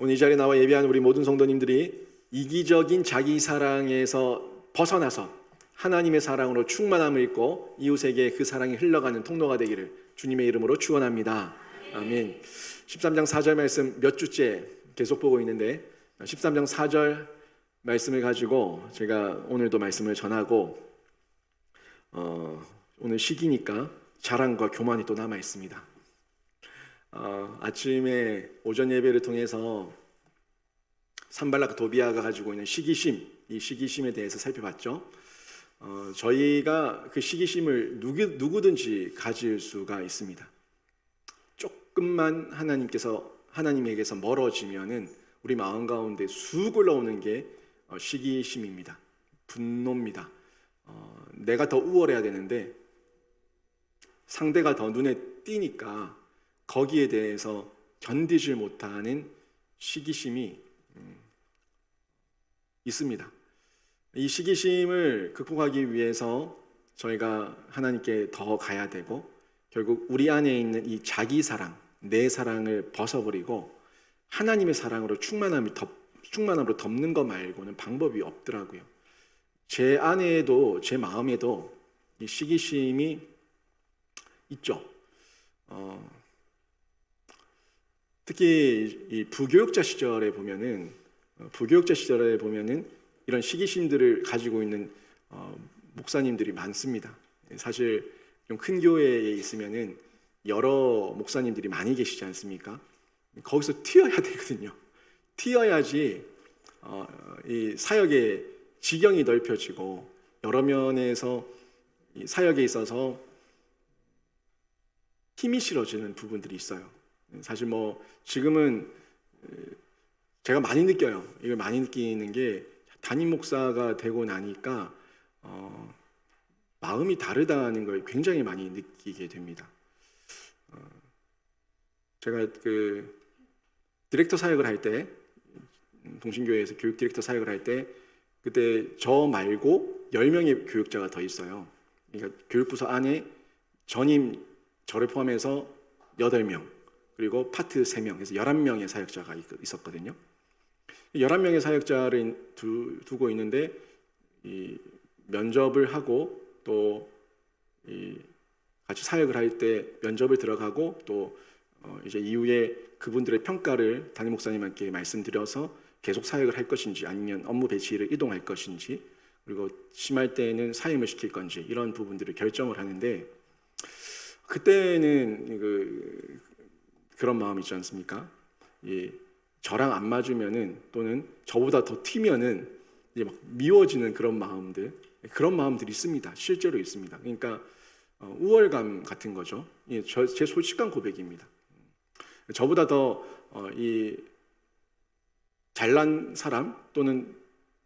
오늘 이 자리에 나와 예배하는 우리 모든 성도님들이 이기적인 자기 사랑에서 벗어나서 하나님의 사랑으로 충만함을 입고 이웃에게 그 사랑이 흘러가는 통로가 되기를 주님의 이름으로 축원합니다. 아멘. 13장 4절 말씀 몇 주째 계속 보고 있는데 13장 4절 말씀을 가지고 제가 오늘도 말씀을 전하고 오늘 시기니까 자랑과 교만이 또 남아 있습니다. 아침에 오전 예배를 통해서 산발락 도비아가 가지고 있는 시기심, 이 시기심에 대해서 살펴봤죠. 저희가 그 시기심을 누구든지 가질 수가 있습니다. 조금만 하나님에게서 멀어지면은 우리 마음 가운데 쑥 올라오는 게 시기심입니다. 분노입니다. 내가 더 우월해야 되는데 상대가 더 눈에 띄니까 거기에 대해서 견디질 못하는 시기심이 있습니다. 이 시기심을 극복하기 위해서 저희가 하나님께 더 가야 되고 결국 우리 안에 있는 이 자기 사랑, 내 사랑을 벗어버리고 하나님의 사랑으로 충만함으로 덮는 것 말고는 방법이 없더라고요. 제 안에도 제 마음에도 이 시기심이 있죠. 특히 이 부교육자 시절에 보면은 이런 시기심들을 가지고 있는 목사님들이 많습니다. 사실 좀 큰 교회에 있으면은 여러 목사님들이 많이 계시지 않습니까? 거기서 튀어야 되거든요. 튀어야지 이 사역의 지경이 넓혀지고 여러 면에서 이 사역에 있어서 힘이 실어지는 부분들이 있어요. 사실 지금은 제가 많이 느껴요. 이걸 많이 느끼는 게 담임 목사가 되고 나니까 마음이 다르다는 걸 굉장히 많이 느끼게 됩니다. 제가 그 디렉터 사역을 할 때 동신교회에서 교육 디렉터 사역을 할 때 그때 저 말고 10명의 교육자가 더 있어요. 그러니까 교육부서 안에 전임 저를 포함해서 8명 그리고 파트 3명 그래서 11명의 사역자가 있었거든요. 11명의 사역자를 두고 있는데 이 면접을 하고 또 같이 사역을 할 때 면접을 들어가고 또 이제 이후에 그분들의 평가를 담임 목사님께 말씀드려서 계속 사역을 할 것인지 아니면 업무 배치를 이동할 것인지 그리고 심할 때에는 사임을 시킬 건지 이런 부분들을 결정을 하는데 그때는 그런 마음 있지 않습니까? 저랑 안 맞으면은 또는 저보다 더 튀면은 이제 막 미워지는 그런 마음들이 있습니다. 실제로 있습니다. 그러니까 우월감 같은 거죠. 제 솔직한 고백입니다. 저보다 더 잘난 사람 또는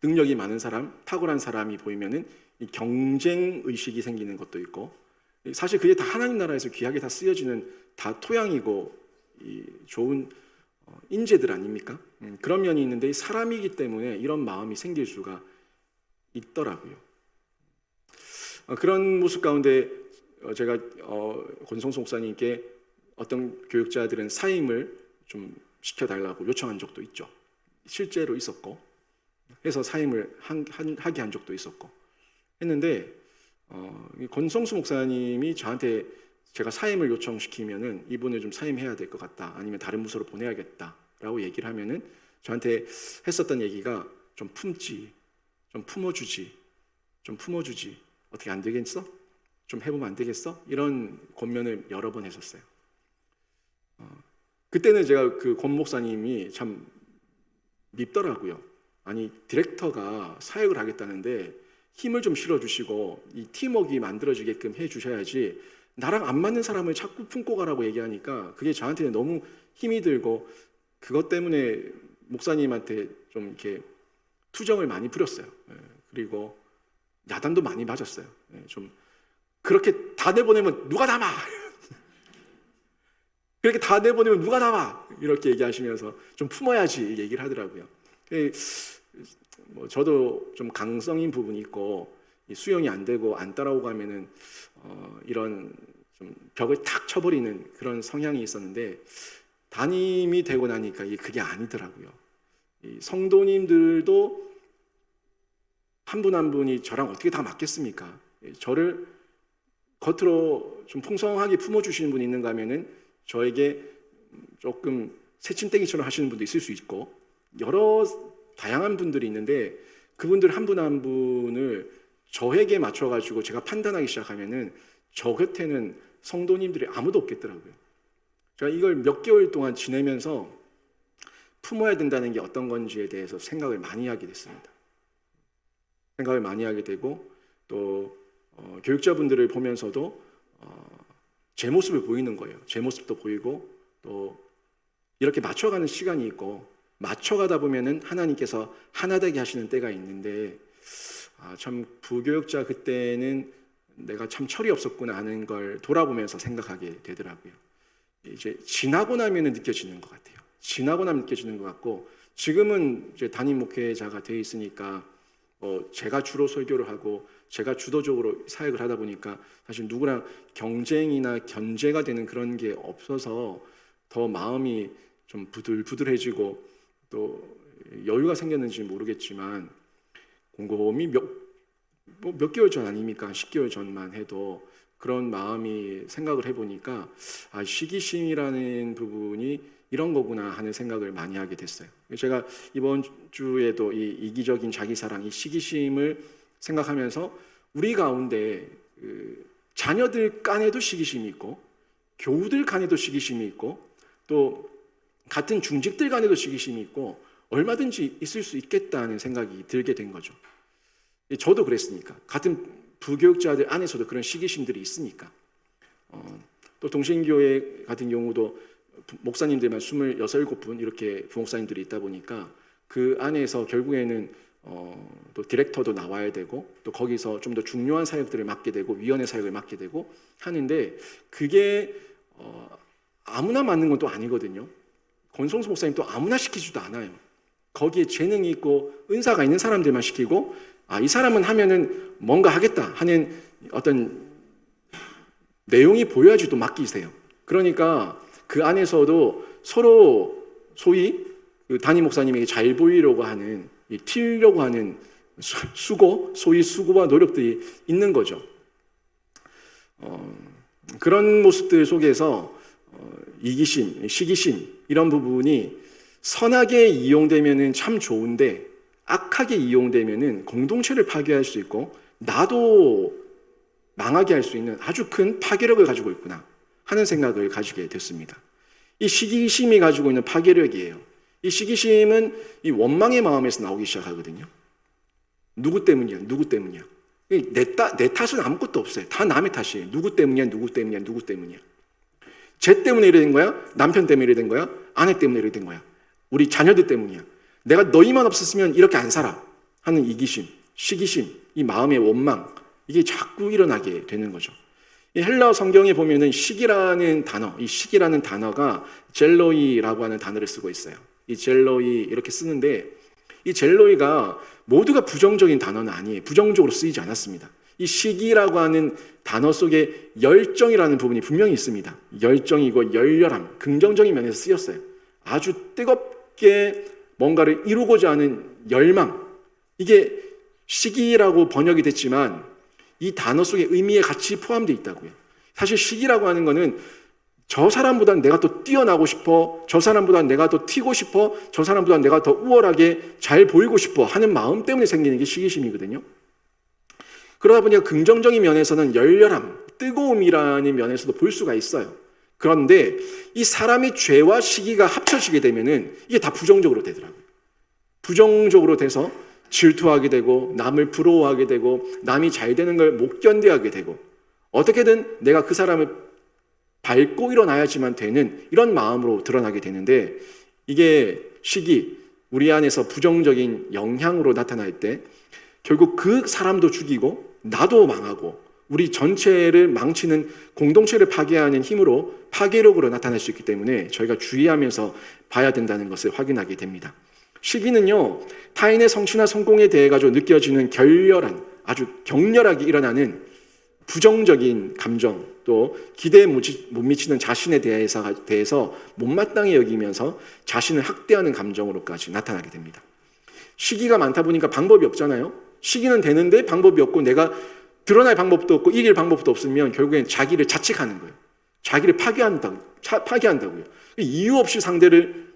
능력이 많은 사람, 탁월한 사람이 보이면은 이 경쟁 의식이 생기는 것도 있고 사실 그게 다 하나님 나라에서 귀하게 다 쓰여지는 다 토양이고 좋은 인재들 아닙니까? 그런 면이 있는데 사람이기 때문에 이런 마음이 생길 수가 있더라고요. 그런 모습 가운데 제가 권성수 목사님께 어떤 교육자들은 사임을 좀 시켜달라고 요청한 적도 있죠. 실제로 있었고 해서 사임을 하게 한 적도 있었고 했는데 권성수 목사님이 저한테 제가 사임을 요청시키면은 이분을 좀 사임해야 될 것 같다 아니면 다른 부서로 보내야겠다라고 얘기를 하면은 저한테 했었던 얘기가 좀 품지, 좀 품어주지 어떻게 안 되겠어? 좀 해보면 안 되겠어? 이런 권면을 여러 번 했었어요. 그때는 제가 그 권 목사님이 참 밉더라고요. 아니 디렉터가 사역을 하겠다는데 힘을 좀 실어주시고 이 팀워크가 만들어지게끔 해주셔야지 나랑 안 맞는 사람을 자꾸 품고 가라고 얘기하니까 그게 저한테는 너무 힘이 들고 그것 때문에 목사님한테 좀 이렇게 투정을 많이 부렸어요. 그리고 야단도 많이 맞았어요. 좀 그렇게 다 내보내면 누가 담아? 그렇게 다 내보내면 누가 담아? 이렇게 얘기하시면서 좀 품어야지 얘기를 하더라고요. 저도 좀 강성인 부분이 있고 수용이 안 되고 안 따라오고 하면은 이런 좀 벽을 탁 쳐버리는 그런 성향이 있었는데 담임이 되고 나니까 그게 아니더라고요. 이 성도님들도 한 분 한 분이 저랑 어떻게 다 맞겠습니까? 저를 겉으로 좀 풍성하게 품어주시는 분이 있는가 하면은 저에게 조금 새침대기처럼 하시는 분도 있을 수 있고 여러 다양한 분들이 있는데 그분들 한 분 한 분을 저에게 맞춰가지고 제가 판단하기 시작하면은 저 곁에는 성도님들이 아무도 없겠더라고요. 제가 이걸 몇 개월 동안 지내면서 품어야 된다는 게 어떤 건지에 대해서 생각을 많이 하게 됐습니다. 생각을 많이 하게 되고 또 교육자분들을 보면서도 제 모습을 보이는 거예요. 제 모습도 보이고 또 이렇게 맞춰가는 시간이 있고 맞춰가다 보면은 하나님께서 하나 되게 하시는 때가 있는데 참 부교육자 그때는 내가 참 철이 없었구나 하는 걸 돌아보면서 생각하게 되더라고요. 이제 지나고 나면은 느껴지는 것 같아요. 지나고 나면 느껴지는 것 같고 지금은 이제 담임 목회자가 돼 있으니까 제가 주로 설교를 하고 제가 주도적으로 사역을 하다 보니까 사실 누구랑 경쟁이나 견제가 되는 그런 게 없어서 더 마음이 좀 부들부들해지고 또 여유가 생겼는지 모르겠지만 곰곰이 몇 개월 전 아닙니까? 10개월 전만 해도 그런 마음이 생각을 해보니까 시기심이라는 부분이 이런 거구나 하는 생각을 많이 하게 됐어요. 제가 이번 주에도 이 이기적인 자기사랑, 이 시기심을 생각하면서 우리 가운데 자녀들 간에도 시기심이 있고 교우들 간에도 시기심이 있고 또 같은 중직들 간에도 시기심이 있고 얼마든지 있을 수 있겠다는 생각이 들게 된 거죠. 저도 그랬으니까 같은 부교육자들 안에서도 그런 시기심들이 있으니까 또 동신교회 같은 경우도 목사님들만 26, 7분 이렇게 부목사님들이 있다 보니까 그 안에서 결국에는 또 디렉터도 나와야 되고 또 거기서 좀 더 중요한 사역들을 맡게 되고 위원회 사역을 맡게 되고 하는데 그게 아무나 맡는 건 또 아니거든요. 권성수 목사님 또 아무나 시키지도 않아요. 거기에 재능이 있고 은사가 있는 사람들만 시키고 이 사람은 하면은 뭔가 하겠다 하는 어떤 내용이 보여야지 또 맡기세요. 그러니까 그 안에서도 서로 소위 그 담임 목사님에게 잘 보이려고 하는 튀려고 하는 소위 수고와 노력들이 있는 거죠. 그런 모습들 속에서 이기심, 시기심 이런 부분이 선하게 이용되면은 참 좋은데 악하게 이용되면은 공동체를 파괴할 수 있고 나도 망하게 할 수 있는 아주 큰 파괴력을 가지고 있구나 하는 생각을 가지게 됐습니다. 이 시기심이 가지고 있는 파괴력이에요. 이 시기심은 이 원망의 마음에서 나오기 시작하거든요. 누구 때문이야? 누구 때문이야? 내 탓은 아무것도 없어요. 다 남의 탓이에요. 누구 때문이야? 누구 때문이야? 누구 때문이야? 쟤 때문에 이래 된 거야? 남편 때문에 이래 된 거야? 아내 때문에 이래 된 거야? 우리 자녀들 때문이야. 내가 너희만 없었으면 이렇게 안 살아 하는 이기심, 시기심, 이 마음의 원망 이게 자꾸 일어나게 되는 거죠. 이 헬라어 성경에 보면은 시기라는 단어, 이 시기라는 단어가 젤로이라고 하는 단어를 쓰고 있어요. 이 젤로이 이렇게 쓰는데 이 젤로이가 모두가 부정적인 단어는 아니에요. 부정적으로 쓰이지 않았습니다. 이 시기라고 하는 단어 속에 열정이라는 부분이 분명히 있습니다. 열정이고 열렬함, 긍정적인 면에서 쓰였어요. 아주 뜨겁게 뭔가를 이루고자 하는 열망, 이게 시기라고 번역이 됐지만 이 단어 속에 의미에 같이 포함되어 있다고요. 사실 시기라고 하는 거는 저 사람보다 내가 더 뛰어나고 싶어, 저 사람보다 내가 더 튀고 싶어, 저 사람보다 내가 더 우월하게 잘 보이고 싶어 하는 마음 때문에 생기는 게 시기심이거든요. 그러다 보니까 긍정적인 면에서는 열렬함, 뜨거움이라는 면에서도 볼 수가 있어요. 그런데 이 사람의 죄와 시기가 합쳐지게 되면은 이게 다 부정적으로 되더라고요. 부정적으로 돼서 질투하게 되고 남을 부러워하게 되고 남이 잘 되는 걸 못 견뎌하게 되고 어떻게든 내가 그 사람을 밟고 일어나야지만 되는 이런 마음으로 드러나게 되는데 이게 시기, 우리 안에서 부정적인 영향으로 나타날 때 결국 그 사람도 죽이고 나도 망하고 우리 전체를 망치는 공동체를 파괴하는 힘으로 파괴력으로 나타날 수 있기 때문에 저희가 주의하면서 봐야 된다는 것을 확인하게 됩니다. 시기는요, 타인의 성취나 성공에 대해 가지고 느껴지는 결렬한 아주 격렬하게 일어나는 부정적인 감정, 또 기대에 못 미치는 자신에 대해서 못마땅히 여기면서 자신을 학대하는 감정으로까지 나타나게 됩니다. 시기가 많다 보니까 방법이 없잖아요. 시기는 되는데 방법이 없고 내가 드러날 방법도 없고 이길 방법도 없으면 결국엔 자기를 자책하는 거예요. 자기를 파괴한다고요. 이유 없이 상대를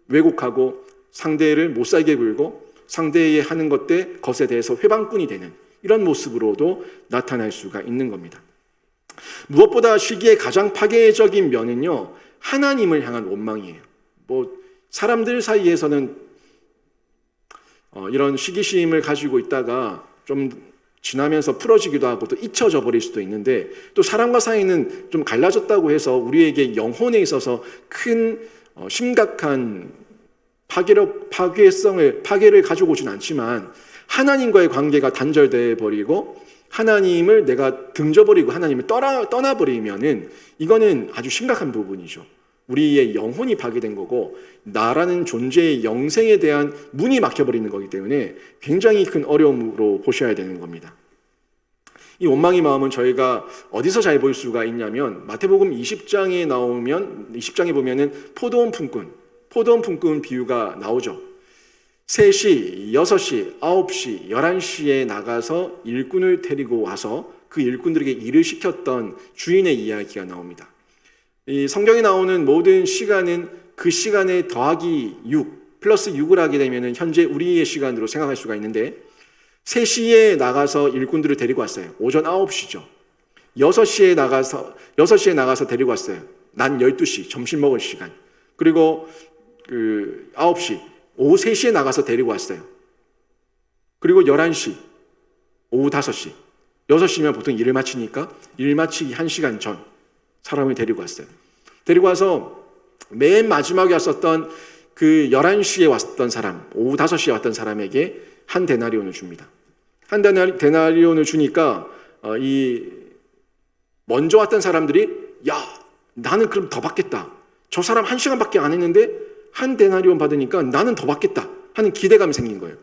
왜곡하고 상대를 못 살게 굴고 상대의 하는 것에 대해서 회방꾼이 되는 이런 모습으로도 나타날 수가 있는 겁니다. 무엇보다 시기의 가장 파괴적인 면은요, 하나님을 향한 원망이에요. 사람들 사이에서는 이런 시기심을 가지고 있다가 좀 지나면서 풀어지기도 하고 또 잊혀져 버릴 수도 있는데, 또 사람과 사이는 좀 갈라졌다고 해서 우리에게 영혼에 있어서 큰 심각한 파괴를 가지고 오진 않지만, 하나님과의 관계가 단절돼 버리고 하나님을 내가 등져버리고 하나님을 떠나버리면은 이거는 아주 심각한 부분이죠. 우리의 영혼이 파괴된 거고 나라는 존재의 영생에 대한 문이 막혀버리는 거기 때문에 굉장히 큰 어려움으로 보셔야 되는 겁니다. 이 원망의 마음은 저희가 어디서 잘 볼 수가 있냐면, 마태복음 20장에 보면은 포도원 품꾼 비유가 나오죠. 3시, 6시, 9시, 11시에 나가서 일꾼을 데리고 와서 그 일꾼들에게 일을 시켰던 주인의 이야기가 나옵니다. 이 성경에 나오는 모든 시간은 그 시간에 더하기 6 플러스 6을 하게 되면 현재 우리의 시간으로 생각할 수가 있는데, 3시에 나가서 일꾼들을 데리고 왔어요. 오전 9시죠. 6시에 나가서 데리고 왔어요. 낮 12시, 점심 먹을 시간. 그리고 9시, 오후 3시에 나가서 데리고 왔어요. 그리고 11시, 오후 5시. 6시면 보통 일을 마치니까 일 마치기 1시간 전 사람을 데리고 왔어요. 데리고 와서 맨 마지막에 왔었던 그 11시에 왔던 사람, 오후 5시에 왔던 사람에게 한 데나리온을 줍니다. 한 데나리온을 주니까 이 먼저 왔던 사람들이, 야, 나는 그럼 더 받겠다. 저 사람 1시간밖에 안 했는데 한 데나리온 받으니까 나는 더 받겠다 하는 기대감이 생긴 거예요.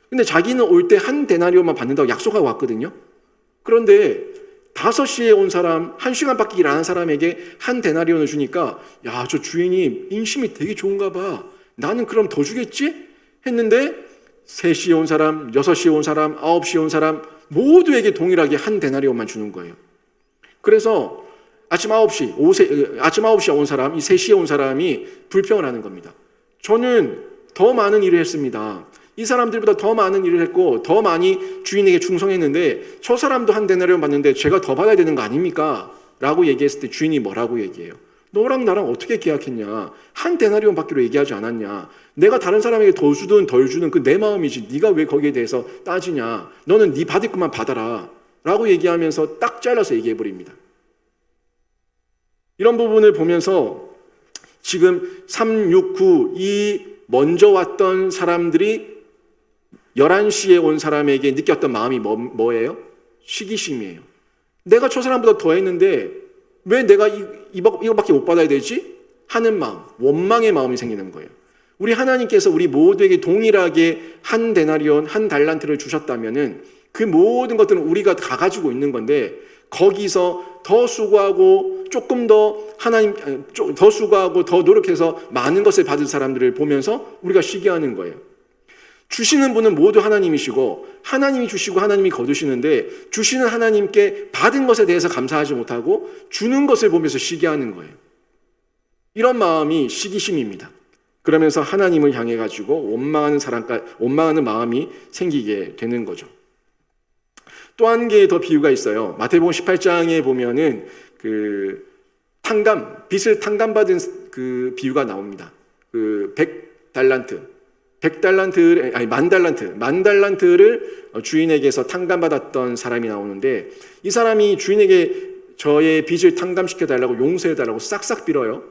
근데 자기는 올 때 한 데나리온만 받는다고 약속하고 왔거든요. 그런데 5시에 온 사람, 1시간밖에 일 안 한 사람에게 한 데나리온을 주니까, 야, 저 주인이 인심이 되게 좋은가 봐. 나는 그럼 더 주겠지? 했는데 3시에 온 사람, 6시에 온 사람, 9시에 온 사람 모두에게 동일하게 한 데나리온만 주는 거예요. 그래서 아침 9시에 온 사람, 이 3시에 온 사람이 불평을 하는 겁니다. 저는 더 많은 일을 했습니다. 이 사람들보다 더 많은 일을 했고 더 많이 주인에게 충성했는데 저 사람도 한 데나리온 받는데 제가 더 받아야 되는 거 아닙니까? 라고 얘기했을 때 주인이 뭐라고 얘기해요? 너랑 나랑 어떻게 계약했냐? 한 데나리온 받기로 얘기하지 않았냐? 내가 다른 사람에게 더 주든 덜 주든 그 내 마음이지 네가 왜 거기에 대해서 따지냐? 너는 네 받을 것만 받아라 라고 얘기하면서 딱 잘라서 얘기해버립니다. 이런 부분을 보면서 지금 3, 6, 9 이 먼저 왔던 사람들이 11시에 온 사람에게 느꼈던 마음이 뭐예요? 시기심이에요. 내가 저 사람보다 더 했는데 왜 내가 이거밖에 못 받아야 되지? 하는 마음, 원망의 마음이 생기는 거예요. 우리 하나님께서 우리 모두에게 동일하게 한 데나리온, 한 달란트를 주셨다면은 그 모든 것들은 우리가 다 가지고 있는 건데 거기서 더 수고하고 조금 더 더 수고하고 더 노력해서 많은 것을 받은 사람들을 보면서 우리가 시기하는 거예요. 주시는 분은 모두 하나님이시고 하나님이 주시고 하나님이 거두시는데 주시는 하나님께 받은 것에 대해서 감사하지 못하고 주는 것을 보면서 시기하는 거예요. 이런 마음이 시기심입니다. 그러면서 하나님을 향해 가지고 원망하는 마음이 생기게 되는 거죠. 또 한 개의 더 비유가 있어요. 마태복음 18장에 보면은 빚을 탕감받은 그 비유가 나옵니다. 10 달란트를 주인에게서 탕감받았던 사람이 나오는데 이 사람이 주인에게 저의 빚을 탕감시켜달라고 용서해달라고 싹싹 빌어요.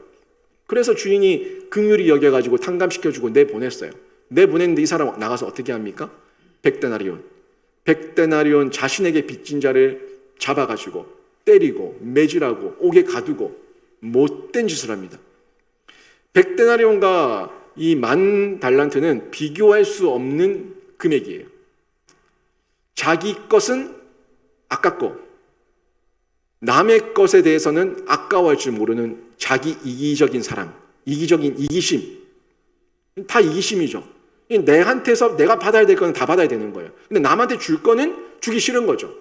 그래서 주인이 긍휼히 여겨가지고 탕감시켜주고 내보냈어요. 내보냈는데 이 사람 나가서 어떻게 합니까? 100데나리온 자신에게 빚진 자를 잡아가지고 때리고 매질하고 옥에 가두고 못된 짓을 합니다. 100데나리온과 이 10,000달란트는 비교할 수 없는 금액이에요. 자기 것은 아깝고 남의 것에 대해서는 아까워할 줄 모르는 자기 이기적인 사랑, 이기적인 이기심, 다 이기심이죠. 내한테서 내가 받아야 될 거는 다 받아야 되는 거예요. 근데 남한테 줄 거는 주기 싫은 거죠.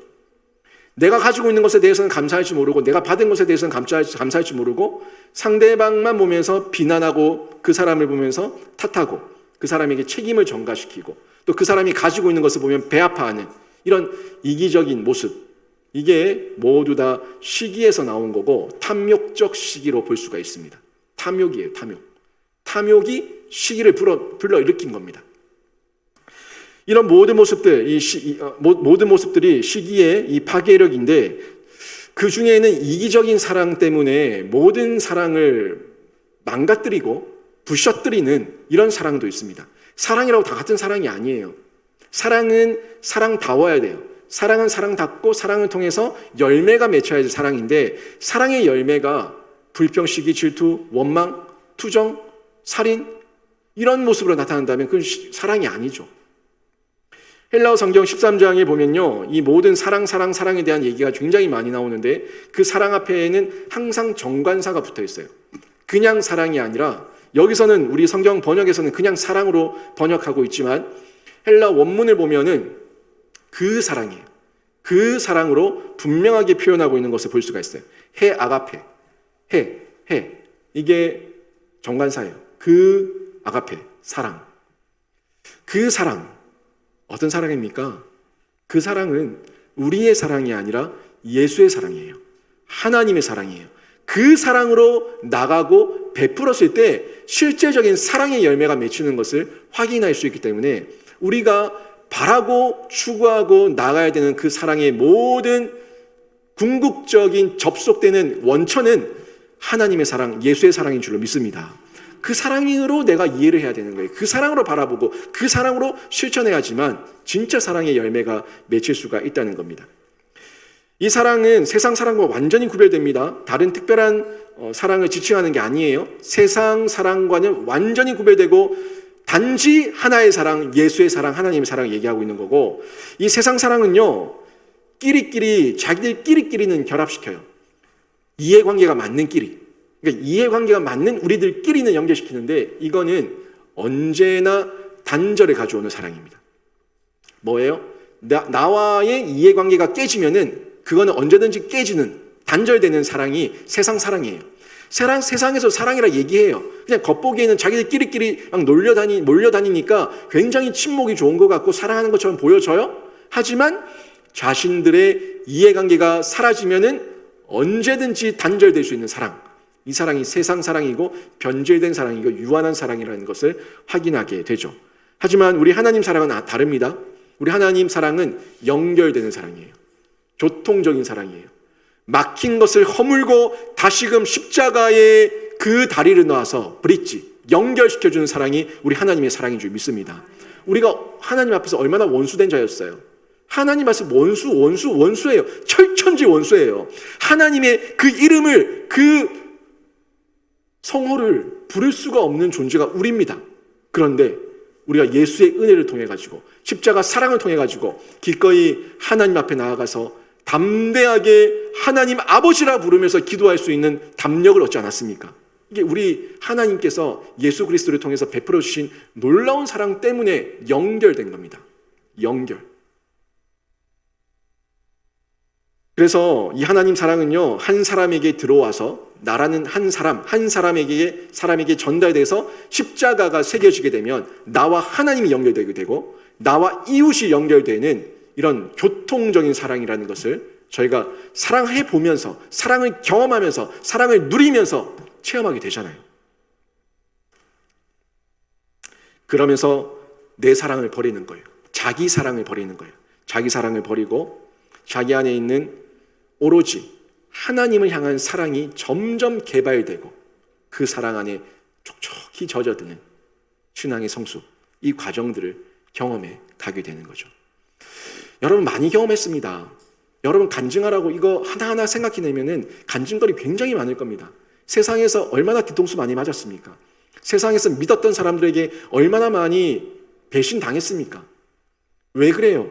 내가 가지고 있는 것에 대해서는 감사할 줄 모르고, 내가 받은 것에 대해서는 감사할 줄 모르고, 상대방만 보면서 비난하고, 그 사람을 보면서 탓하고, 그 사람에게 책임을 전가시키고, 또 그 사람이 가지고 있는 것을 보면 배 아파하는 이런 이기적인 모습, 이게 모두 다 시기에서 나온 거고 탐욕적 시기로 볼 수가 있습니다. 탐욕이에요, 탐욕. 탐욕이 시기를 불러일으킨 겁니다. 이런 모든 모습들, 모든 모습들이 시기의 이 파괴력인데, 그 중에는 이기적인 사랑 때문에 모든 사랑을 망가뜨리고 부셔뜨리는 이런 사랑도 있습니다. 사랑이라고 다 같은 사랑이 아니에요. 사랑은 사랑다워야 돼요. 사랑은 사랑답고 사랑을 통해서 열매가 맺혀야 될 사랑인데, 사랑의 열매가 불평, 시기, 질투, 원망, 투정, 살인 이런 모습으로 나타난다면 그건 사랑이 아니죠. 헬라어 성경 13장에 보면요, 이 모든 사랑에 대한 얘기가 굉장히 많이 나오는데, 그 사랑 앞에는 항상 정관사가 붙어 있어요. 그냥 사랑이 아니라, 여기서는 우리 성경 번역에서는 그냥 사랑으로 번역하고 있지만 헬라 원문을 보면은 그 사랑이에요. 그 사랑으로 분명하게 표현하고 있는 것을 볼 수가 있어요. 해 아가페, 해 이게 정관사예요. 그 아가페, 사랑. 그 사랑 어떤 사랑입니까? 그 사랑은 우리의 사랑이 아니라 예수의 사랑이에요. 하나님의 사랑이에요. 그 사랑으로 나가고 베풀었을 때 실제적인 사랑의 열매가 맺히는 것을 확인할 수 있기 때문에, 우리가 바라고 추구하고 나가야 되는 그 사랑의 모든 궁극적인 접속되는 원천은 하나님의 사랑, 예수의 사랑인 줄로 믿습니다. 그 사랑으로 내가 이해를 해야 되는 거예요. 그 사랑으로 바라보고 그 사랑으로 실천해야지만 진짜 사랑의 열매가 맺힐 수가 있다는 겁니다. 이 사랑은 세상 사랑과 완전히 구별됩니다. 다른 특별한 사랑을 지칭하는 게 아니에요. 세상 사랑과는 완전히 구별되고 단지 하나의 사랑, 예수의 사랑, 하나님의 사랑을 얘기하고 있는 거고, 이 세상 사랑은요, 자기들끼리는 결합시켜요. 이해관계가 맞는 끼리. 그러니까 이해관계가 맞는 우리들끼리는 연결시키는데, 이거는 언제나 단절을 가져오는 사랑입니다. 뭐예요? 나와의 이해관계가 깨지면은 그거는 언제든지 깨지는, 단절되는 사랑이 세상 사랑이에요. 세상에서 사랑이라 얘기해요. 그냥 겉보기에는 자기들끼리 막 몰려다니니까 굉장히 친목이 좋은 것 같고 사랑하는 것처럼 보여져요. 하지만 자신들의 이해관계가 사라지면은 언제든지 단절될 수 있는 사랑. 이 사랑이 세상 사랑이고 변질된 사랑이고 유한한 사랑이라는 것을 확인하게 되죠. 하지만 우리 하나님 사랑은 다릅니다. 우리 하나님 사랑은 연결되는 사랑이에요. 교통적인 사랑이에요. 막힌 것을 허물고 다시금 십자가에 그 다리를 놓아서 브릿지, 연결시켜주는 사랑이 우리 하나님의 사랑인 줄 믿습니다. 우리가 하나님 앞에서 얼마나 원수된 자였어요. 하나님 앞에서 원수예요. 철천지 원수예요. 하나님의 그 이름을, 그 성호를 부를 수가 없는 존재가 우리입니다. 그런데 우리가 예수의 은혜를 통해 가지고, 십자가 사랑을 통해 가지고 기꺼이 하나님 앞에 나아가서 담대하게 하나님 아버지라 부르면서 기도할 수 있는 담력을 얻지 않았습니까? 이게 우리 하나님께서 예수 그리스도를 통해서 베풀어 주신 놀라운 사랑 때문에 연결된 겁니다. 연결. 그래서 이 하나님 사랑은요, 한 사람에게 들어와서 나라는 한 사람에게 전달돼서 십자가가 새겨지게 되면 나와 하나님이 연결되게 되고 나와 이웃이 연결되는 이런 교통적인 사랑이라는 것을 저희가 사랑해 보면서, 사랑을 경험하면서, 사랑을 누리면서 체험하게 되잖아요. 그러면서 내 사랑을 버리는 거예요. 자기 사랑을 버리는 거예요. 자기 사랑을 버리고 자기 안에 있는 오로지 하나님을 향한 사랑이 점점 개발되고 그 사랑 안에 촉촉히 젖어드는 신앙의 성숙, 이 과정들을 경험해 가게 되는 거죠. 여러분 많이 경험했습니다. 여러분 간증하라고 이거 하나하나 생각해내면은 간증거리 굉장히 많을 겁니다. 세상에서 얼마나 뒤통수 많이 맞았습니까? 세상에서 믿었던 사람들에게 얼마나 많이 배신당했습니까? 왜 그래요?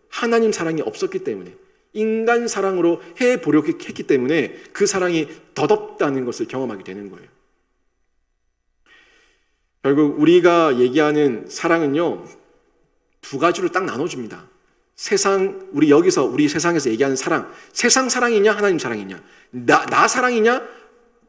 하나님 사랑이 없었기 때문에, 인간 사랑으로 해보려고 했기 때문에 그 사랑이 덧없다는 것을 경험하게 되는 거예요. 결국 우리가 얘기하는 사랑은요, 두 가지로 딱 나눠집니다. 우리 세상에서 얘기하는 사랑, 세상 사랑이냐 하나님 사랑이냐, 나 사랑이냐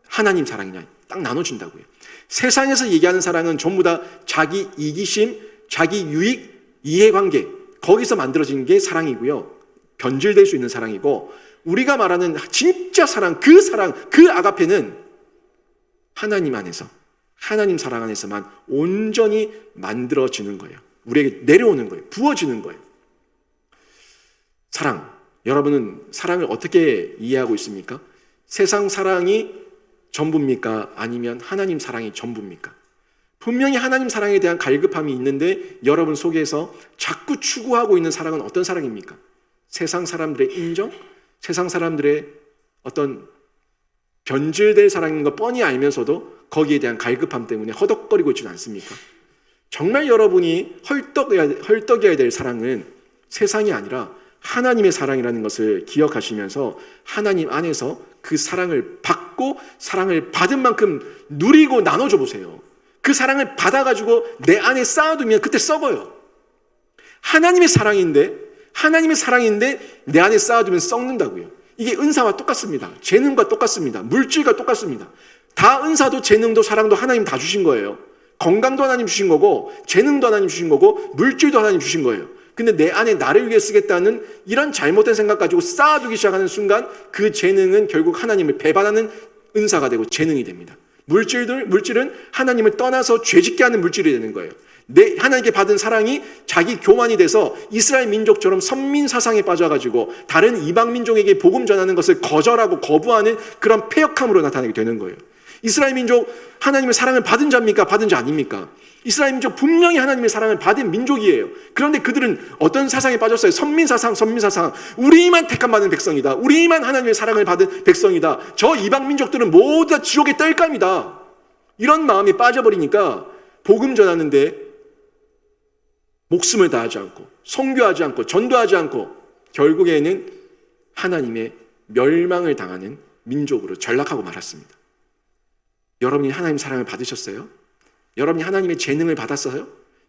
하나님 사랑이냐, 딱 나눠진다고요. 세상에서 얘기하는 사랑은 전부 다 자기 이기심, 자기 유익, 이해관계, 거기서 만들어진 게 사랑이고요. 변질될 수 있는 사랑이고, 우리가 말하는 진짜 사랑, 그 아가페는 하나님 안에서, 하나님 사랑 안에서만 온전히 만들어지는 거예요. 우리에게 내려오는 거예요. 부어지는 거예요. 사랑, 여러분은 사랑을 어떻게 이해하고 있습니까? 세상 사랑이 전부입니까? 아니면 하나님 사랑이 전부입니까? 분명히 하나님 사랑에 대한 갈급함이 있는데 여러분 속에서 자꾸 추구하고 있는 사랑은 어떤 사랑입니까? 세상 사람들의 인정? 세상 사람들의 어떤 변질될 사랑인 거 뻔히 알면서도 거기에 대한 갈급함 때문에 허덕거리고 있지는 않습니까? 정말 여러분이 헐떡여야 될 사랑은 세상이 아니라 하나님의 사랑이라는 것을 기억하시면서 하나님 안에서 그 사랑을 받고 사랑을 받은 만큼 누리고 나눠줘 보세요. 그 사랑을 받아가지고 내 안에 쌓아두면 그때 썩어요. 하나님의 사랑인데 내 안에 쌓아두면 썩는다고요. 이게 은사와 똑같습니다. 재능과 똑같습니다. 물질과 똑같습니다. 다 은사도 재능도 사랑도 하나님 다 주신 거예요. 건강도 하나님 주신 거고, 재능도 하나님 주신 거고, 물질도 하나님 주신 거예요. 근데 내 안에 나를 위해 쓰겠다는 이런 잘못된 생각 가지고 쌓아두기 시작하는 순간 그 재능은 결국 하나님을 배반하는 은사가 되고 재능이 됩니다. 물질은 하나님을 떠나서 죄짓게 하는 물질이 되는 거예요. 하나님께 받은 사랑이 자기 교만이 돼서 이스라엘 민족처럼 선민 사상에 빠져가지고 다른 이방 민족에게 복음 전하는 것을 거절하고 거부하는 그런 패역함으로 나타나게 되는 거예요. 이스라엘 민족 하나님의 사랑을 받은 자입니까? 받은 자 아닙니까? 이스라엘 민족 분명히 하나님의 사랑을 받은 민족이에요. 그런데 그들은 어떤 사상에 빠졌어요? 선민 사상. 우리만 택함 받은 백성이다. 우리만 하나님의 사랑을 받은 백성이다. 저 이방 민족들은 모두 다 지옥의 땔감이다. 이런 마음이 빠져버리니까 복음 전하는데 목숨을 다하지 않고 선교하지 않고 전도하지 않고 결국에는 하나님의 멸망을 당하는 민족으로 전락하고 말았습니다. 여러분이 하나님 사랑을 받으셨어요? 여러분이 하나님의 재능을 받았어요?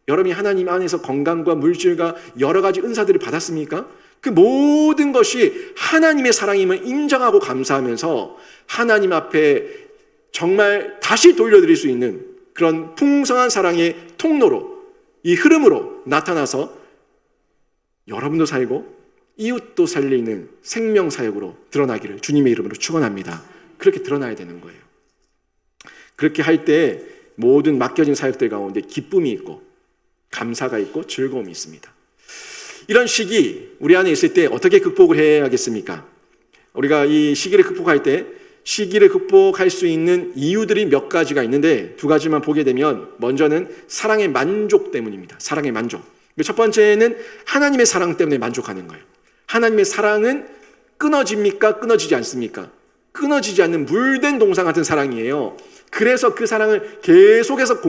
여러분이 하나님 안에서 건강과 물질과 여러 가지 은사들을 받았습니까? 그 모든 것이 하나님의 사랑임을 인정하고 감사하면서 하나님 앞에 정말 다시 돌려드릴 수 있는 그런 풍성한 사랑의 통로로, 이 흐름으로 나타나서 여러분도 살고 이웃도 살리는 생명사역으로 드러나기를 주님의 이름으로 축원합니다. 그렇게 드러나야 되는 거예요. 그렇게 할 때 모든 맡겨진 사역들 가운데 기쁨이 있고 감사가 있고 즐거움이 있습니다. 이런 시기 우리 안에 있을 때 어떻게 극복을 해야겠습니까? 우리가 이 시기를 극복할 때 시기를 극복할 수 있는 이유들이 몇 가지가 있는데 두 가지만 보게 되면 먼저는 사랑의 만족 때문입니다. 사랑의 만족. 첫 번째는 하나님의 사랑 때문에 만족하는 거예요. 하나님의 사랑은 끊어집니까? 끊어지지 않습니까? 끊어지지 않는 물된 동상 같은 사랑이에요. 그래서 그 사랑을 계속해서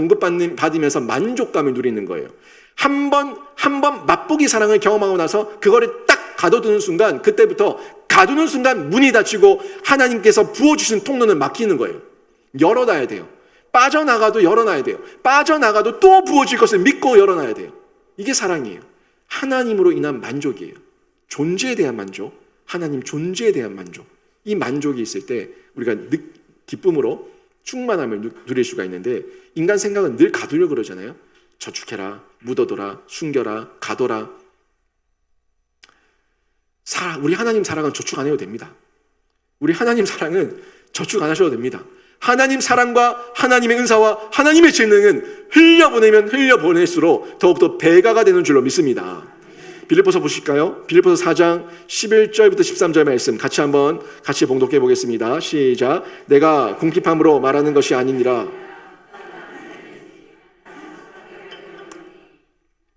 받으면서 만족감을 누리는 거예요. 한 번 맛보기 사랑을 경험하고 나서 그거를 딱 가둬두는 순간, 그때부터 가두는 순간 문이 닫히고 하나님께서 부어주신 통로는 막히는 거예요. 열어놔야 돼요. 빠져나가도 열어놔야 돼요. 빠져나가도 또 부어질 것을 믿고 열어놔야 돼요. 이게 사랑이에요. 하나님으로 인한 만족이에요. 존재에 대한 만족, 하나님 존재에 대한 만족. 이 만족이 있을 때 우리가 기쁨으로 충만함을 누릴 수가 있는데, 인간 생각은 늘 가두려고 그러잖아요. 저축해라, 묻어둬라, 숨겨라, 가둬라. 우리 하나님 사랑은 저축 안 해도 됩니다. 우리 하나님 사랑은 저축 안 하셔도 됩니다. 하나님 사랑과 하나님의 은사와 하나님의 재능은 흘려보내면 흘려보낼수록 더욱더 배가가 되는 줄로 믿습니다. 빌립보서 보실까요? 빌립보서 4장 11절부터 13절 말씀 같이 봉독해 보겠습니다. 시작. 내가 궁핍함으로 말하는 것이 아니니라.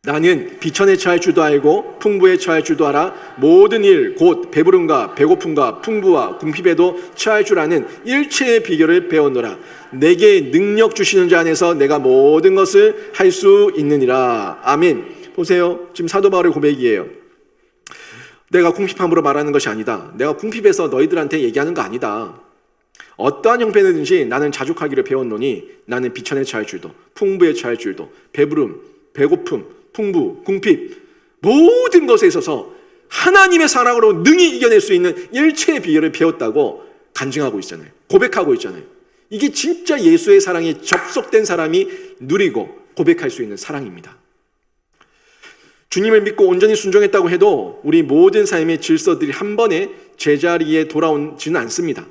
나는 비천에 처할 줄도 알고 풍부에 처할 줄도 알아. 모든 일 곧 배부름과 배고픔과 풍부와 궁핍에도 처할 줄 아는 일체의 비결을 배웠노라. 내게 능력 주시는 자 안에서 내가 모든 것을 할 수 있느니라. 아멘. 보세요. 지금 사도 바울의 고백이에요. 내가 궁핍함으로 말하는 것이 아니다. 내가 궁핍해서 너희들한테 얘기하는 거 아니다. 어떠한 형편이든지 나는 자족하기를 배웠노니 나는 비천에 처할 줄도 풍부에 처할 줄도 배부름, 배고픔, 풍부, 궁핍 모든 것에 있어서 하나님의 사랑으로 능히 이겨낼 수 있는 일체의 비결을 배웠다고 간증하고 있잖아요. 고백하고 있잖아요. 이게 진짜 예수의 사랑에 접속된 사람이 누리고 고백할 수 있는 사랑입니다. 주님을 믿고 온전히 순종했다고 해도 우리 모든 삶의 질서들이 한 번에 제자리에 돌아오지는 않습니다.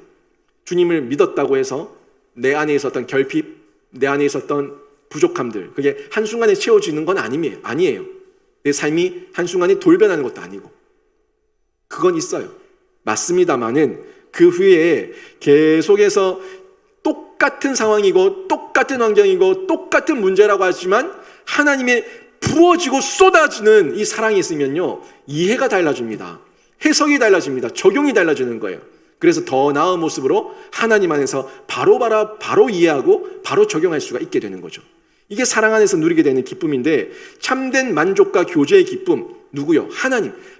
주님을 믿었다고 해서 내 안에 있었던 결핍, 내 안에 있었던 부족함들, 그게 한순간에 채워지는 건 아니에요. 내 삶이 한순간에 돌변하는 것도 아니고. 그건 있어요. 맞습니다만은 그 후에 계속해서 똑같은 상황이고 똑같은 환경이고 똑같은 문제라고 하지만 하나님의 부어지고 쏟아지는 이 사랑이 있으면요, 이해가 달라집니다. 해석이 달라집니다. 적용이 달라지는 거예요. 그래서 더 나은 모습으로 하나님 안에서 바로 이해하고 바로 적용할 수가 있게 되는 거죠. 이게 사랑 안에서 누리게 되는 기쁨인데, 참된 만족과 교제의 기쁨, 누구요?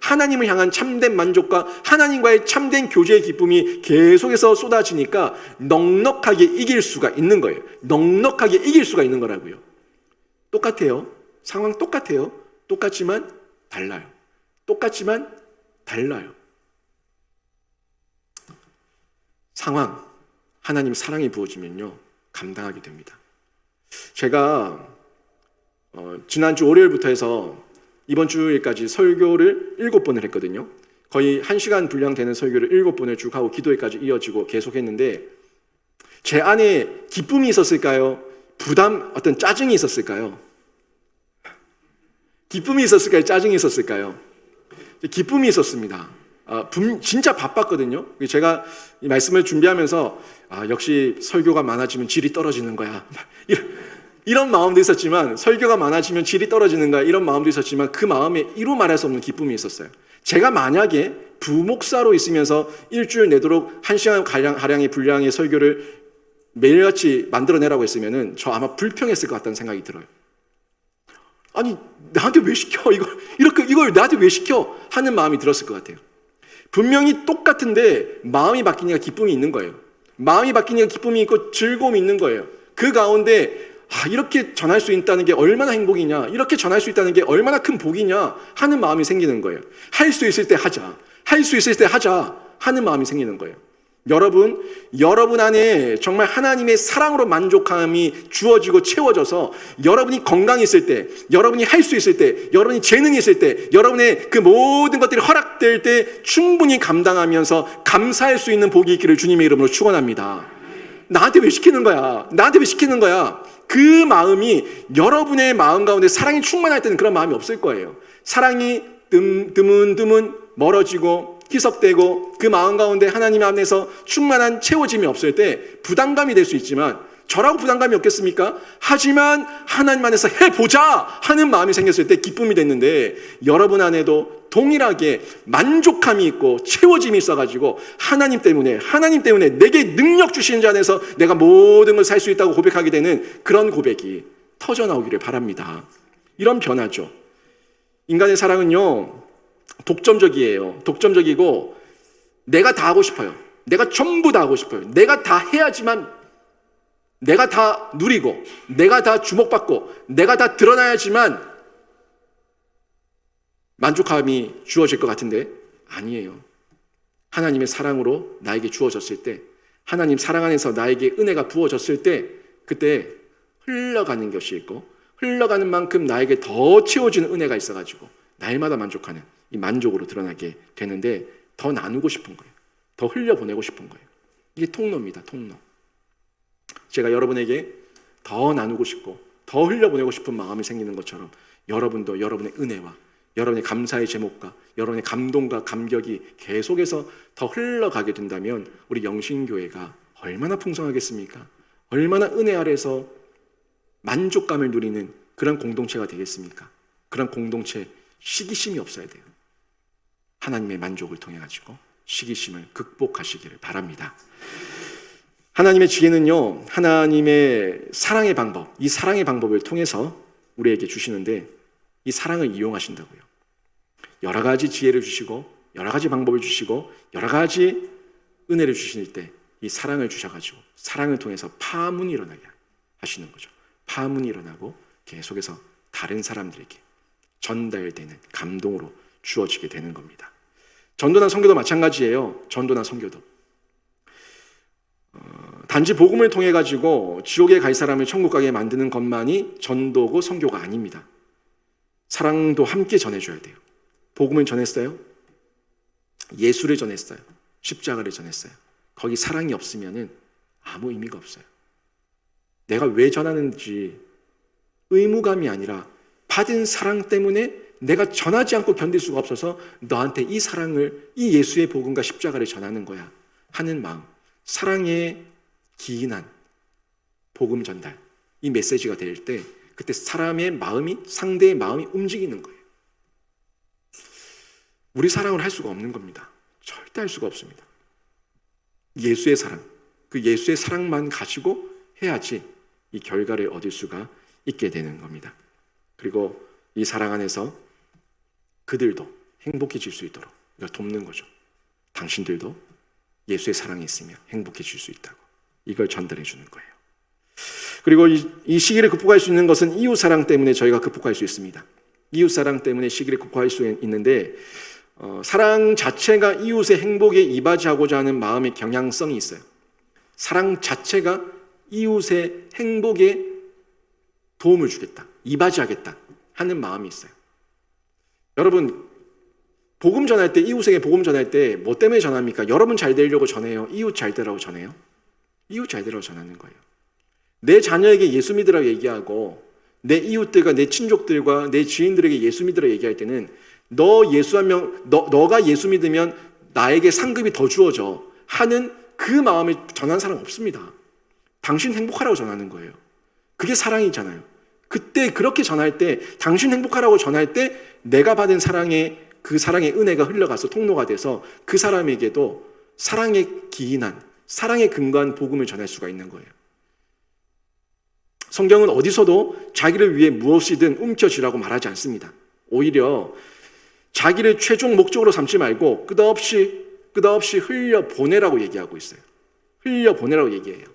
하나님을 향한 참된 만족과 하나님과의 참된 교제의 기쁨이 계속해서 쏟아지니까 넉넉하게 이길 수가 있는 거예요. 넉넉하게 이길 수가 있는 거라고요. 똑같아요. 상황 똑같아요. 똑같지만 달라요. 똑같지만 달라요. 상황, 하나님 사랑이 부어지면요, 감당하게 됩니다. 제가 지난주 월요일부터 해서 이번 주일까지 설교를 7번을 했거든요. 거의 1시간 분량 되는 설교를 7번을 쭉 하고 기도회까지 이어지고 계속했는데, 제 안에 기쁨이 있었을까요? 어떤 짜증이 있었을까요? 기쁨이 있었을까요? 짜증이 있었을까요? 기쁨이 있었습니다. 진짜 바빴거든요. 제가 이 말씀을 준비하면서 역시 설교가 많아지면 질이 떨어지는 거야. 이런 마음도 있었지만, 설교가 많아지면 질이 떨어지는 거야. 이런 마음도 있었지만, 그 마음에 이루 말할 수 없는 기쁨이 있었어요. 제가 만약에 부목사로 있으면서 일주일 내도록 1시간 가량의 분량의 설교를 매일같이 만들어내라고 했으면은 저 아마 불평했을 것 같다는 생각이 들어요. 아니, 나한테 왜 시켜? 이걸 나한테 왜 시켜? 하는 마음이 들었을 것 같아요. 분명히 똑같은데 마음이 바뀌니까 기쁨이 있는 거예요. 마음이 바뀌니까 기쁨이 있고 즐거움이 있는 거예요. 그 가운데 이렇게 전할 수 있다는 게 얼마나 행복이냐, 이렇게 전할 수 있다는 게 얼마나 큰 복이냐 하는 마음이 생기는 거예요. 할 수 있을 때 하자, 할 수 있을 때 하자 하는 마음이 생기는 거예요. 여러분 안에 정말 하나님의 사랑으로 만족함이 주어지고 채워져서, 여러분이 건강이 있을 때, 여러분이 할 수 있을 때, 여러분이 재능이 있을 때, 여러분의 그 모든 것들이 허락될 때 충분히 감당하면서 감사할 수 있는 복이 있기를 주님의 이름으로 축원합니다. 나한테 왜 시키는 거야? 나한테 왜 시키는 거야? 그 마음이, 여러분의 마음 가운데 사랑이 충만할 때는 그런 마음이 없을 거예요. 사랑이 드문드문 멀어지고 희석되고 그 마음 가운데 하나님 안에서 충만한 채워짐이 없을 때 부담감이 될 수 있지만, 저라고 부담감이 없겠습니까? 하지만 하나님 안에서 해보자 하는 마음이 생겼을 때 기쁨이 됐는데, 여러분 안에도 동일하게 만족함이 있고 채워짐이 있어가지고 하나님 때문에 내게 능력 주시는 자 안에서 내가 모든 걸 살 수 있다고 고백하게 되는 그런 고백이 터져나오기를 바랍니다. 이런 변화죠. 인간의 사랑은요, 독점적이에요. 독점적이고 내가 다 하고 싶어요. 내가 전부 다 하고 싶어요. 내가 다 해야지만, 내가 다 누리고, 내가 다 주목받고, 내가 다 드러나야지만 만족함이 주어질 것 같은데 아니에요. 하나님의 사랑으로 나에게 주어졌을 때, 하나님 사랑 안에서 나에게 은혜가 부어졌을 때, 그때 흘러가는 것이 있고, 흘러가는 만큼 나에게 더 채워지는 은혜가 있어가지고 날마다 만족하는 이 만족으로 드러나게 되는데, 더 나누고 싶은 거예요. 더 흘려보내고 싶은 거예요. 이게 통로입니다. 통로. 제가 여러분에게 더 나누고 싶고 더 흘려보내고 싶은 마음이 생기는 것처럼, 여러분도 여러분의 은혜와 여러분의 감사의 제목과 여러분의 감동과 감격이 계속해서 더 흘러가게 된다면 우리 영신교회가 얼마나 풍성하겠습니까? 얼마나 은혜 아래서 만족감을 누리는 그런 공동체가 되겠습니까? 그런 공동체, 시기심이 없어야 돼요. 하나님의 만족을 통해 가지고 시기심을 극복하시기를 바랍니다. 하나님의 지혜는요, 하나님의 사랑의 방법, 이 사랑의 방법을 통해서 우리에게 주시는데, 이 사랑을 이용하신다고요. 여러 가지 지혜를 주시고 여러 가지 방법을 주시고 여러 가지 은혜를 주실 때 이 사랑을 주셔가지고 사랑을 통해서 파문이 일어나게 하시는 거죠. 파문이 일어나고 계속해서 다른 사람들에게 전달되는 감동으로 주어지게 되는 겁니다. 전도나 선교도 마찬가지예요. 전도나 선교도 단지 복음을 통해 가지고 지옥에 갈 사람을 천국 가게 만드는 것만이 전도고 선교가 아닙니다. 사랑도 함께 전해줘야 돼요. 복음을 전했어요. 예수를 전했어요. 십자가를 전했어요. 거기 사랑이 없으면은 아무 의미가 없어요. 내가 왜 전하는지 의무감이 아니라 받은 사랑 때문에 내가 전하지 않고 견딜 수가 없어서 너한테 이 사랑을, 이 예수의 복음과 십자가를 전하는 거야 하는 마음, 사랑에 기인한 복음 전달, 이 메시지가 될 때 그때 사람의 마음이, 상대의 마음이 움직이는 거예요. 우리 사랑을 할 수가 없는 겁니다. 절대 할 수가 없습니다. 예수의 사랑, 그 예수의 사랑만 가지고 해야지 이 결과를 얻을 수가 있게 되는 겁니다. 그리고 이 사랑 안에서 그들도 행복해질 수 있도록 이걸 돕는 거죠. 당신들도 예수의 사랑이 있으면 행복해질 수 있다고 이걸 전달해 주는 거예요. 그리고 이 시기를 극복할 수 있는 것은 이웃 사랑 때문에 저희가 극복할 수 있습니다. 이웃 사랑 때문에 시기를 극복할 수 있는데 사랑 자체가 이웃의 행복에 이바지하고자 하는 마음의 경향성이 있어요. 사랑 자체가 이웃의 행복에 도움을 주겠다, 이바지하겠다 하는 마음이 있어요. 여러분, 복음 전할 때, 이웃에게 복음 전할 때 뭐 때문에 전합니까? 여러분 잘 되려고 전해요? 이웃 잘 되라고 전해요? 이웃 잘 되라고 전하는 거예요. 내 자녀에게 예수 믿으라고 얘기하고 내 이웃들과 내 친족들과 내 지인들에게 예수 믿으라고 얘기할 때는 너가 예수 믿으면 나에게 상급이 더 주어져 하는 그 마음을 전하는 사람 없습니다. 당신 행복하라고 전하는 거예요. 그게 사랑이잖아요. 그때 그렇게 전할 때, 당신 행복하라고 전할 때 내가 받은 그 사랑의 은혜가 흘러가서 통로가 돼서 그 사람에게도 사랑에 기인한, 사랑에 근거한 복음을 전할 수가 있는 거예요. 성경은 어디서도 자기를 위해 무엇이든 움켜쥐라고 말하지 않습니다. 오히려 자기를 최종 목적으로 삼지 말고 끝없이 흘려보내라고 얘기하고 있어요. 흘려보내라고 얘기해요.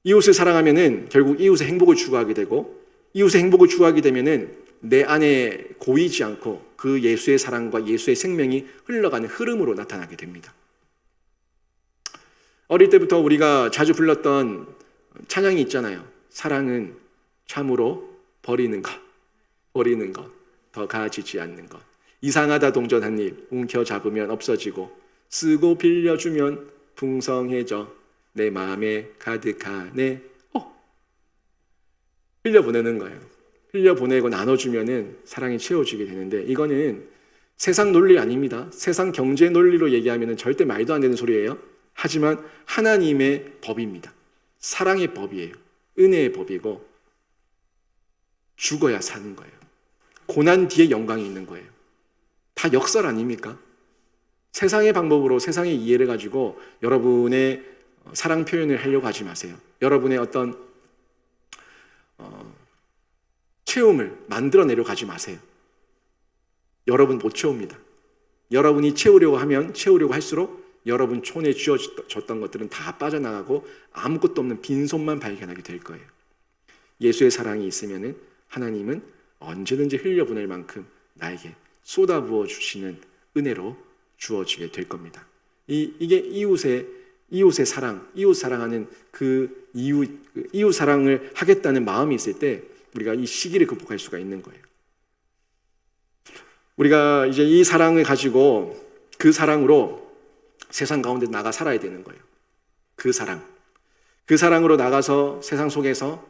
이웃을 사랑하면은 결국 이웃의 행복을 추구하게 되고, 이웃의 행복을 추구하게 되면은 내 안에 고이지 않고 그 예수의 사랑과 예수의 생명이 흘러가는 흐름으로 나타나게 됩니다. 어릴 때부터 우리가 자주 불렀던 찬양이 있잖아요. 사랑은 참으로 버리는 것, 더 가지지 않는 것. 이상하다 동전 한 입 움켜잡으면 없어지고 쓰고 빌려주면 풍성해져 내 마음에 가득하네. 흘려보내는 거예요. 흘려보내고 나눠주면은 사랑이 채워지게 되는데, 이거는 세상 논리 아닙니다. 세상 경제 논리로 얘기하면은 절대 말도 안 되는 소리예요. 하지만 하나님의 법입니다. 사랑의 법이에요. 은혜의 법이고, 죽어야 사는 거예요. 고난 뒤에 영광이 있는 거예요. 다 역설 아닙니까? 세상의 방법으로 세상의 이해를 가지고 여러분의 사랑 표현을 하려고 하지 마세요. 여러분의 어떤 채움을 만들어내려고 하지 마세요. 여러분 못 채웁니다. 여러분이 채우려고 하면 채우려고 할수록 여러분 손에 쥐어졌던 것들은 다 빠져나가고 아무것도 없는 빈손만 발견하게 될 거예요. 예수의 사랑이 있으면 하나님은 언제든지 흘려보낼 만큼 나에게 쏟아부어 주시는 은혜로 주어지게 될 겁니다. 이게 이웃의 사랑, 이웃 사랑하는 그 이웃 사랑을 하겠다는 마음이 있을 때 우리가 이 시기를 극복할 수가 있는 거예요. 우리가 이제 이 사랑을 가지고 그 사랑으로 세상 가운데 나가 살아야 되는 거예요. 그 사랑으로 나가서 세상 속에서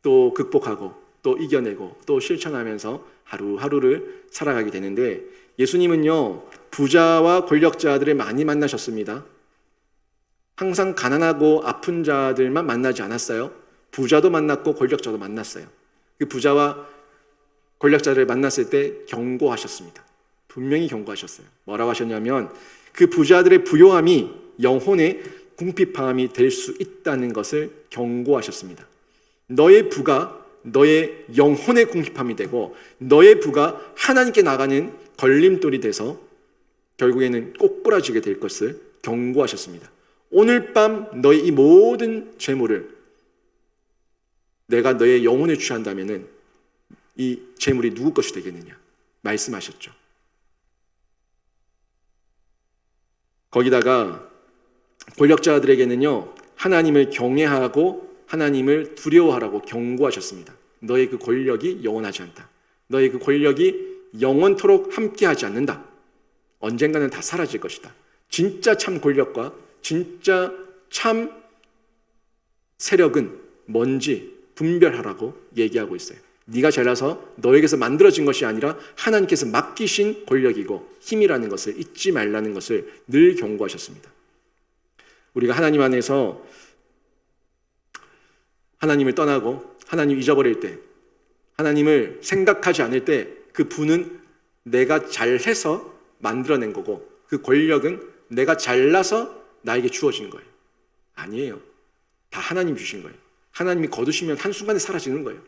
또 극복하고 또 이겨내고 또 실천하면서 하루하루를 살아가게 되는데, 예수님은요 부자와 권력자들을 많이 만나셨습니다. 항상 가난하고 아픈 자들만 만나지 않았어요. 부자도 만났고 권력자도 만났어요. 그 부자와 권력자를 만났을 때 경고하셨습니다. 분명히 경고하셨어요. 뭐라고 하셨냐면, 그 부자들의 부요함이 영혼의 궁핍함이 될 수 있다는 것을 경고하셨습니다. 너의 부가 너의 영혼의 궁핍함이 되고 너의 부가 하나님께 나가는 걸림돌이 돼서 결국에는 꼬꾸라지게 될 것을 경고하셨습니다. 오늘 밤 너의 이 모든 재물을 내가 너의 영혼을 취한다면은 이 재물이 누구 것이 되겠느냐 말씀하셨죠. 거기다가 권력자들에게는요, 하나님을 경외하고 하나님을 두려워하라고 경고하셨습니다. 너의 그 권력이 영원하지 않다. 너의 그 권력이 영원토록 함께하지 않는다. 언젠가는 다 사라질 것이다. 진짜 참 권력과 진짜 참 세력은 뭔지 분별하라고 얘기하고 있어요. 네가 잘나서 너에게서 만들어진 것이 아니라 하나님께서 맡기신 권력이고 힘이라는 것을 잊지 말라는 것을 늘 경고하셨습니다. 우리가 하나님 안에서 하나님을 떠나고 하나님 잊어버릴 때, 하나님을 생각하지 않을 때 그 부는 내가 잘해서 만들어낸 거고 그 권력은 내가 잘나서 나에게 주어진 거예요. 아니에요. 다 하나님 주신 거예요. 하나님이 거두시면 한순간에 사라지는 거예요.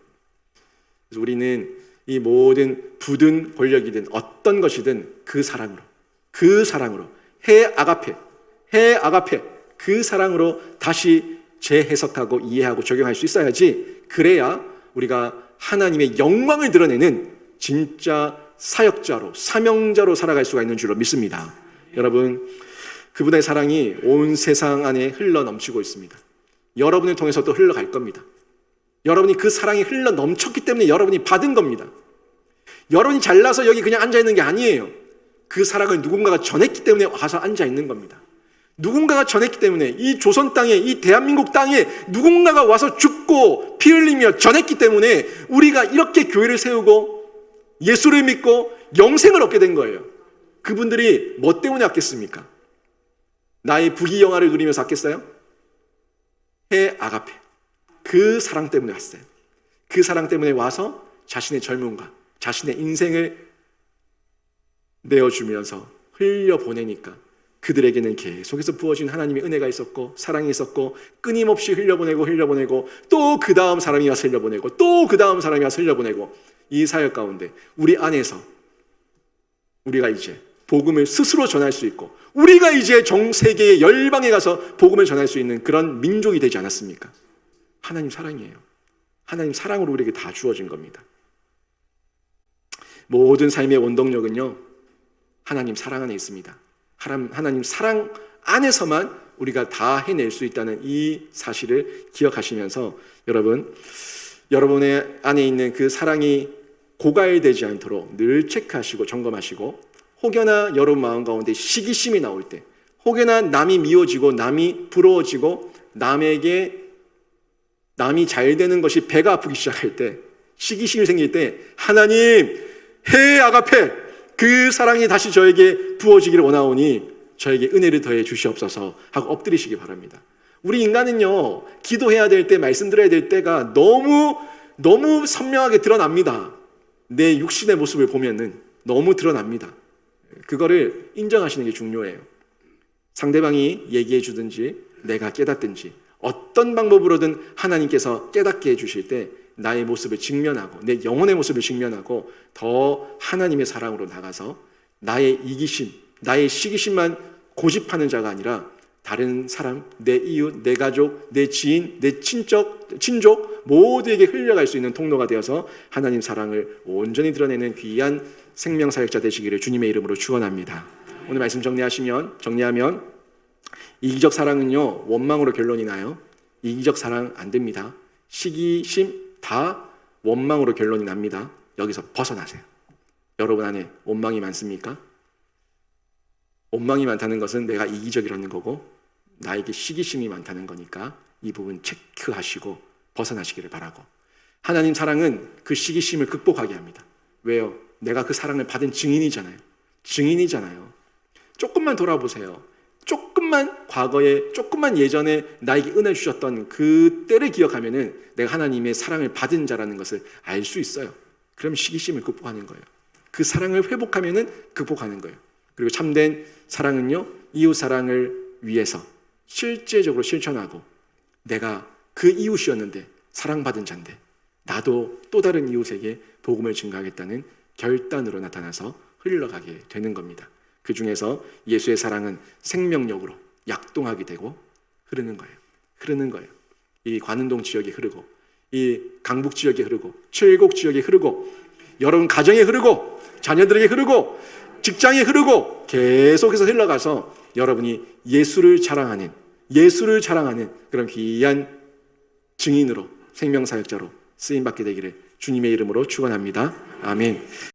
그래서 우리는 이 모든 부든 권력이든 어떤 것이든 그 사랑으로 해 아가페 그 사랑으로 다시 재해석하고 이해하고 적용할 수 있어야지, 그래야 우리가 하나님의 영광을 드러내는 진짜 사역자로 사명자로 살아갈 수가 있는 줄로 믿습니다. 여러분, 그분의 사랑이 온 세상 안에 흘러 넘치고 있습니다. 여러분을 통해서 또 흘러갈 겁니다. 여러분이 그 사랑이 흘러 넘쳤기 때문에 여러분이 받은 겁니다. 여러분이 잘나서 여기 그냥 앉아있는 게 아니에요. 그 사랑을 누군가가 전했기 때문에 와서 앉아있는 겁니다. 누군가가 전했기 때문에, 이 조선 땅에, 이 대한민국 땅에 누군가가 와서 죽고 피 흘리며 전했기 때문에 우리가 이렇게 교회를 세우고 예수를 믿고 영생을 얻게 된 거예요. 그분들이 뭐 때문에 왔겠습니까? 나의 부귀영화를 누리면서 왔겠어요? 해 아가페, 그 사랑 때문에 왔어요. 그 사랑 때문에 와서 자신의 젊음과 자신의 인생을 내어주면서 흘려보내니까 그들에게는 계속해서 부어진 하나님의 은혜가 있었고 사랑이 있었고 끊임없이 흘려보내고 또 그 다음 사람이 와서 흘려보내고 또 그 다음 사람이 와서 흘려보내고, 이 사역 가운데 우리 안에서 우리가 이제 복음을 스스로 전할 수 있고 우리가 이제 전 세계의 열방에 가서 복음을 전할 수 있는 그런 민족이 되지 않았습니까? 하나님 사랑이에요. 하나님 사랑으로 우리에게 다 주어진 겁니다. 모든 삶의 원동력은요, 하나님 사랑 안에 있습니다. 하나님 사랑 안에서만 우리가 다 해낼 수 있다는 이 사실을 기억하시면서 여러분의 안에 있는 그 사랑이 고갈되지 않도록 늘 체크하시고 점검하시고, 혹여나 여러분 마음 가운데 시기심이 나올 때, 혹여나 남이 미워지고 남이 부러워지고 남이 잘 되는 것이 배가 아프기 시작할 때, 시기심이 생길 때 하나님 해 아가페 그 사랑이 다시 저에게 부어지기를 원하오니 저에게 은혜를 더해 주시옵소서 하고 엎드리시기 바랍니다. 우리 인간은요, 기도해야 될 때, 말씀드려야 될 때가 너무 선명하게 드러납니다. 내 육신의 모습을 보면은 너무 드러납니다. 그거를 인정하시는 게 중요해요. 상대방이 얘기해 주든지 내가 깨닫든지 어떤 방법으로든 하나님께서 깨닫게 해주실 때 나의 모습을 직면하고 내 영혼의 모습을 직면하고 더 하나님의 사랑으로 나가서 나의 이기심, 나의 시기심만 고집하는 자가 아니라 다른 사람, 내 이웃, 내 가족, 내 지인, 내 친족 모두에게 흘려갈 수 있는 통로가 되어서 하나님 사랑을 온전히 드러내는 귀한 생명사역자 되시기를 주님의 이름으로 축원합니다. 오늘 말씀 정리하면 이기적 사랑은요, 원망으로 결론이 나요. 이기적 사랑 안 됩니다. 시기심 다 원망으로 결론이 납니다. 여기서 벗어나세요. 여러분 안에 원망이 많습니까? 원망이 많다는 것은 내가 이기적이라는 거고 나에게 시기심이 많다는 거니까 이 부분 체크하시고 벗어나시기를 바라고, 하나님 사랑은 그 시기심을 극복하게 합니다. 왜요? 내가 그 사랑을 받은 증인이잖아요. 조금만 돌아보세요. 조금만 과거에, 조금만 예전에 나에게 은혜 주셨던 그 때를 기억하면은 내가 하나님의 사랑을 받은 자라는 것을 알 수 있어요. 그럼 시기심을 극복하는 거예요. 그 사랑을 회복하면은 극복하는 거예요. 그리고 참된 사랑은요, 이웃 사랑을 위해서 실제적으로 실천하고, 내가 그 이웃이었는데 사랑받은 자인데 나도 또 다른 이웃에게 복음을 증거하겠다는 결단으로 나타나서 흘러가게 되는 겁니다. 그 중에서 예수의 사랑은 생명력으로 약동하게 되고 흐르는 거예요. 흐르는 거예요. 이 관운동 지역에 흐르고, 이 강북 지역에 흐르고, 칠곡 지역에 흐르고, 여러분 가정에 흐르고, 자녀들에게 흐르고, 직장에 흐르고, 계속해서 흘러가서 여러분이 예수를 자랑하는 그런 귀한 증인으로, 생명사역자로 쓰임받게 되기를 주님의 이름으로 축원합니다. 아멘.